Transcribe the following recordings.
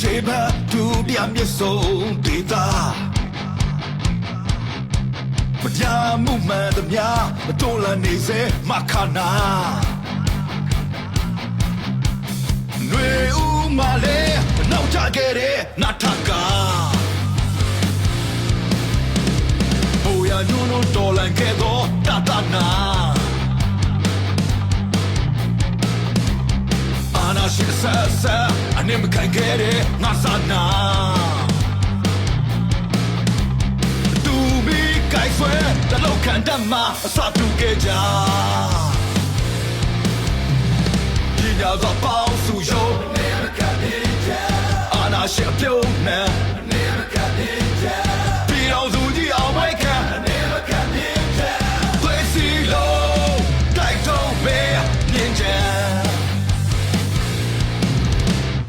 shape to be a missile data မတရားမှုမှန်သမျှမတွန်းလှန်နေစေမခနာຫນွေဦးမလေးနောက်ချခဲ့တဲ့နထကာဘိုးရညွန်းလို့တော်လန်ခဲ့သောတတနာအာနာရှိဆဆာအနေမခံခဲ့တဲ့ငါစာနာไก่ဆွဲတလောက်ခံတတ်မှာအစပြုခဲ့ကြပညာသောပေါင်းစုရုံးနေမကပြင်းချအာနာရှိပြုံးနေနေမကပြင်းချပြည်တော်စုကြီးအောင်ဝိုက်ခံနေမကပြင်းချသွေးစီလုံးတိုက်တော့မေးမြင်ချ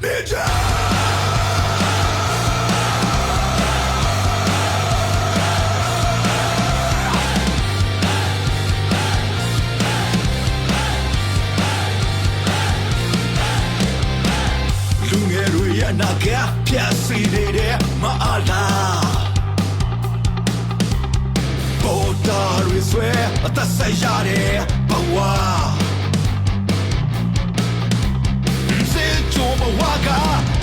နေချနာကပြစီနေတဲ့မအားလားပေါ်တာရဆွဲအသက်ဆက်ရတဲ့ဘဝစေချိုးဘဝက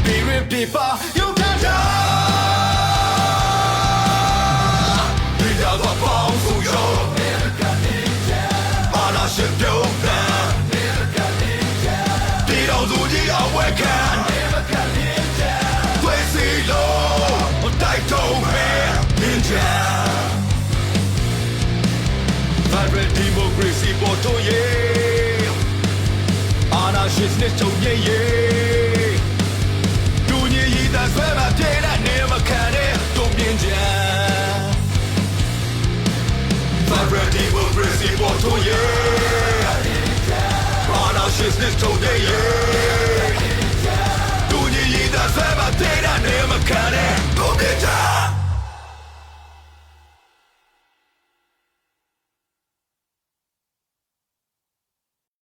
ပြေရပြပါယူထတာဒီတော့ပေါင်းစုရောအာနာရှိပြုံးတယ်ဒီတော့သူကြီးအဝဲခံVibrant democracy ပေါ်ထုတ်ရေးအာဏာရှင်စနစ်ချုပ်ငြိမ်းရေးလူကြီးရည်သားဆွဲမှာပြေးတဲ့နေမခံတဲ့တုံ့ပြန်ချက် Vibrant democracy ပေါ်ထုတ်ရေးအာဏာရှင်စနစ်ချုပ်ငြိမ်းရေးလူကြီးရည်သားဆွဲမှာပြေးတဲ့နေမခံတဲ့တုံ့ပြန်ချက်